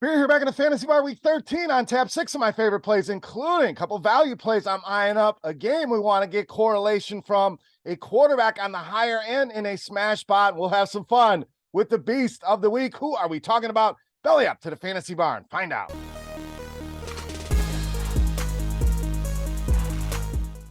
We're here back in the Fantasy Bar Week 13 on tap. 6 of my favorite plays, including a couple value plays. I'm eyeing up a game we want to get correlation from a quarterback on the higher end in a smash spot. We'll have some fun with the beast of the week. Who are we talking about? Belly up to the Fantasy Barn. Find out.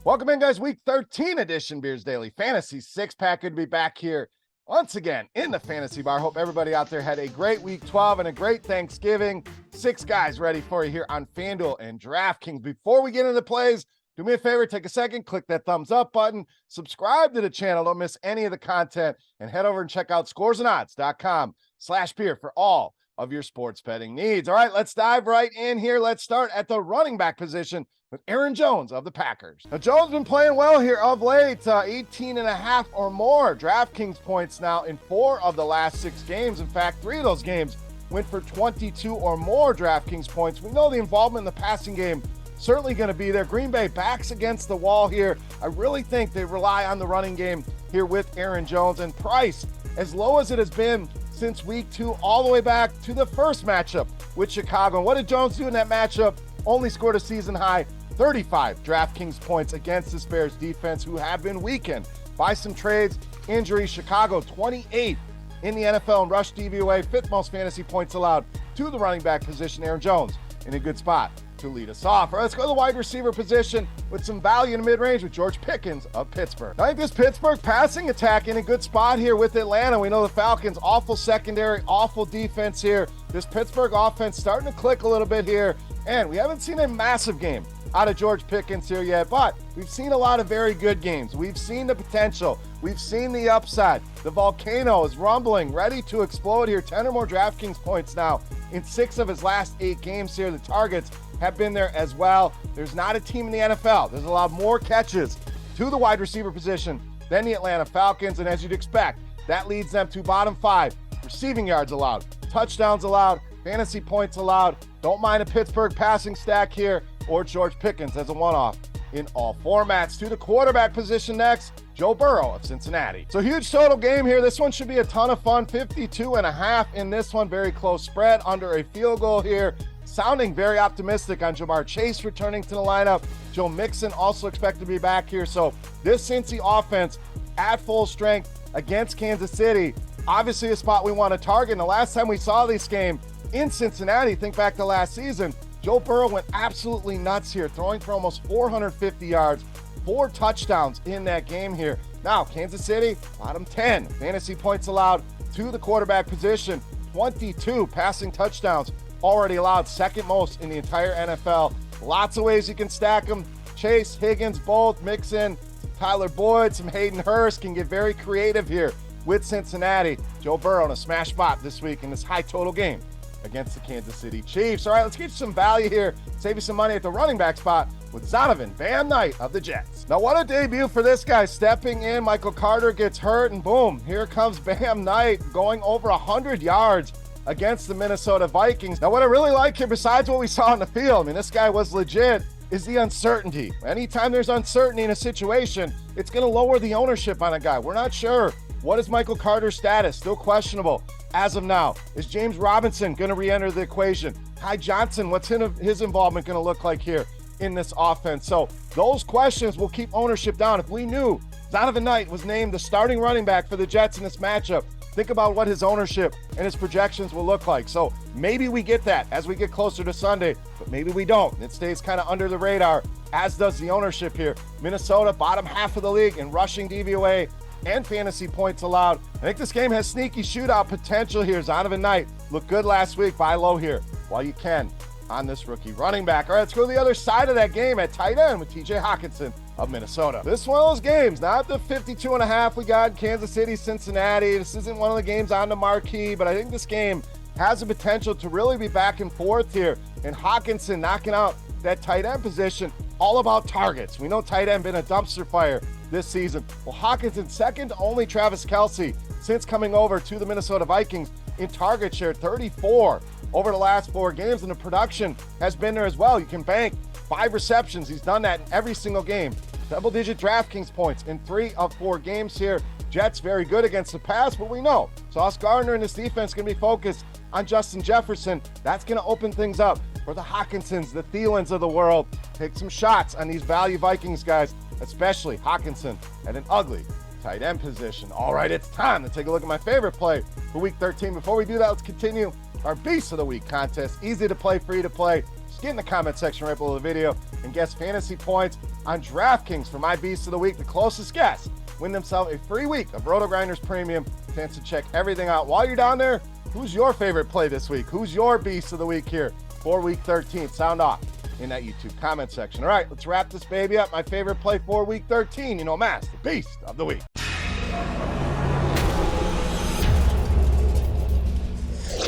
Welcome in, guys. Week 13 edition Beers Daily Fantasy 6-pack. Good to be back here once again in the Fantasy Bar. Hope everybody out there had a great week 12 and a great Thanksgiving. 6 guys ready for you here on FanDuel and DraftKings. Before we get into the plays, do me a favor, take a second, click that thumbs up button, subscribe to the channel, don't miss any of the content, and head over and check out scoresandodds.com/beer for all of your sports betting needs. All right, let's dive right in here. Let's start at the running back position with Aaron Jones of the Packers. Now, Jones been playing well here of late, 18.5 or more DraftKings points now in 4 of the last 6 games. In fact, 3 of those games went for 22 or more DraftKings points. We know the involvement in the passing game certainly going to be there. Green Bay backs against the wall here. I really think they rely on the running game here with Aaron Jones, and price as low as it has been since week 2 all the way back to the first matchup with Chicago. And what did Jones do in that matchup? Only scored a season high 35 DraftKings points against this Bears defense, who have been weakened by some trades, injuries. Chicago 28th in the NFL in rush DVOA, 5th most fantasy points allowed to the running back position. Aaron Jones in a good spot to lead us off. All right, let's go to the wide receiver position with some value in the mid-range with George Pickens of Pittsburgh. I think this Pittsburgh passing attack in a good spot here with Atlanta. We know the Falcons, awful secondary, awful defense here. This Pittsburgh offense starting to click a little bit here, and we haven't seen a massive game out of George Pickens here yet, but we've seen a lot of very good games. We've seen the potential. We've seen the upside. The volcano is rumbling, ready to explode here. 10 or more DraftKings points now in 6 of his last 8 games here. The targets have been there as well. There's not a team in the NFL there's allowed more catches to the wide receiver position than the Atlanta Falcons, and as you'd expect, that leads them to bottom 5 receiving yards allowed, touchdowns allowed, fantasy points allowed. Don't mind a Pittsburgh passing stack here or George Pickens as a one-off in all formats. To the quarterback position next, Joe Burrow of Cincinnati. So huge total game here. This one should be a ton of fun. 52.5 in this one. Very close spread, under a field goal here. Sounding very optimistic on Jamar Chase returning to the lineup. Joe Mixon also expected to be back here. So this Cincy offense at full strength against Kansas City, obviously a spot we want to target. And the last time we saw this game in Cincinnati, think back to last season, Joe Burrow went absolutely nuts here, throwing for almost 450 yards, 4 touchdowns in that game here. Now, Kansas City, bottom 10 fantasy points allowed to the quarterback position, 22 passing touchdowns already allowed, second most in the entire NFL. Lots of ways you can stack them. Chase, Higgins, both, Mixon, Tyler Boyd, some Hayden Hurst, can get very creative here with Cincinnati. Joe Burrow in a smash spot this week in this high total game against the Kansas City Chiefs. All right, let's get you some value here. Save you some money at the running back spot with ZONOVAN, Bam Knight of the Jets. Now, what a debut for this guy. Stepping in, Michael Carter gets hurt, and boom, here comes Bam Knight going over 100 yards against the Minnesota Vikings. Now, what I really like here, besides what we saw on the field, I mean, this guy was legit, is the uncertainty. Anytime there's uncertainty in a situation, it's going to lower the ownership on a guy. We're not sure. What is Michael Carter's status? Still questionable as of now. Is James Robinson going to re-enter the equation? Ty Johnson, what's his involvement going to look like here in this offense? So those questions will keep ownership down. If we knew ZONOVAN Knight was named the starting running back for the Jets in this matchup, think about what his ownership and his projections will look like. So maybe we get that as we get closer to Sunday, but maybe we don't. It stays kind of under the radar, as does the ownership here. Minnesota, bottom half of the league in rushing DVOA and fantasy points allowed. I think this game has sneaky shootout potential here. ZONOVAN Knight looked good last week. Buy low here while you can on this rookie running back. All right, let's go to the other side of that game at tight end with TJ Hockenson of Minnesota. This is one of those games, not the 52.5 we got in Kansas City, Cincinnati. This isn't one of the games on the marquee, but I think this game has the potential to really be back and forth here. And Hockenson knocking out that tight end position, all about targets. We know tight end been a dumpster fire this season. Well, Hockenson second to only Travis Kelce since coming over to the Minnesota Vikings in target share, 34 over the last 4 games, and the production has been there as well. You can bank 5 receptions. He's done that in every single game. Double-digit DraftKings points in 3 of 4 games here. Jets very good against the pass, but we know Sauce Gardner and his defense can be focused on Justin Jefferson. That's going to open things up for the Hockensons, the Thielens of the world. Take some shots on these value Vikings guys, especially Hockenson at an ugly tight end position. All right, it's time to take a look at my favorite play for week 13. Before we do that, let's continue our Beast of the Week contest. Easy to play, free to play. Just get in the comment section right below the video and guess fantasy points on DraftKings for my Beast of the Week. The closest guess win themselves a free week of RotoGrinders Premium. Chance to check everything out while you're down there. Who's your favorite play this week? Who's your Beast of the Week here for week 13? Sound off in that YouTube comment section. All right, let's wrap this baby up. My favorite play for week 13, you know, Mass, the Beast of the Week.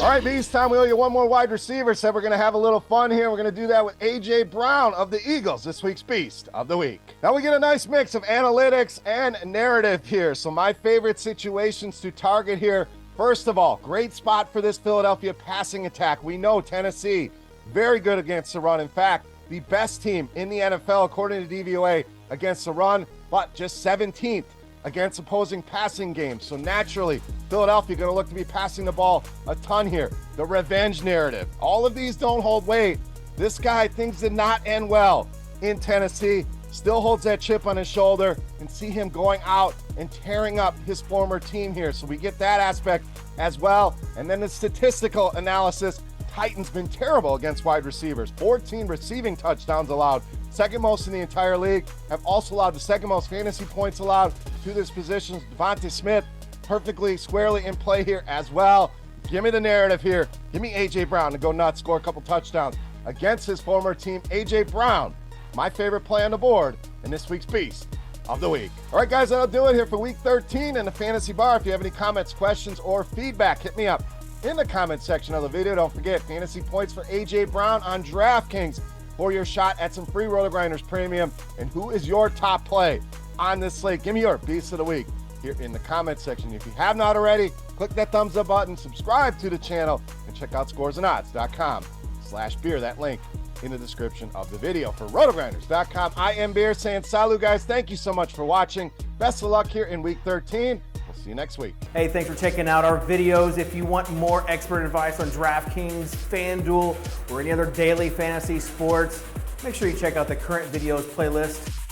All right, Beast time. We owe you one more wide receiver. Said we're going to have a little fun here. We're going to do that with A.J. Brown of the Eagles, this week's Beast of the Week. Now we get a nice mix of analytics and narrative here. So my favorite situations to target here. First of all, great spot for this Philadelphia passing attack. We know Tennessee, very good against the run. In fact, the best team in the NFL, according to DVOA, against the run, but just 17th against opposing passing games. So naturally, Philadelphia going to look to be passing the ball a ton here. The revenge narrative. All of these don't hold weight. This guy, things did not end well in Tennessee. Still holds that chip on his shoulder, and see him going out and tearing up his former team here. So we get that aspect as well. And then the statistical analysis. Titans been terrible against wide receivers. 14 receiving touchdowns allowed. Second most in the entire league. Have also allowed the second most fantasy points allowed to this position. Devontae Smith perfectly squarely in play here as well. Give me the narrative here. Give me A.J. Brown to go nuts, score a couple touchdowns against his former team. A.J. Brown, my favorite play on the board in this week's Beast of the Week. All right, guys, that'll do it here for week 13 in the Fantasy Bar. If you have any comments, questions, or feedback, hit me up in the comment section of the video. Don't forget, fantasy points for A.J. Brown on DraftKings for your shot at some free RotoGrinders Premium. And who is your top play on this slate? Give me your Beast of the Week here in the comment section. If you have not already, click that thumbs up button, subscribe to the channel, and check out scoresandodds.com/beer. That link in the description of the video. For RotoGrinders.com, I am Beer saying salut, guys. Thank you so much for watching. Best of luck here in week 13. We'll see you next week. Hey, thanks for checking out our videos. If you want more expert advice on DraftKings, FanDuel, or any other daily fantasy sports, make sure you check out the current videos playlist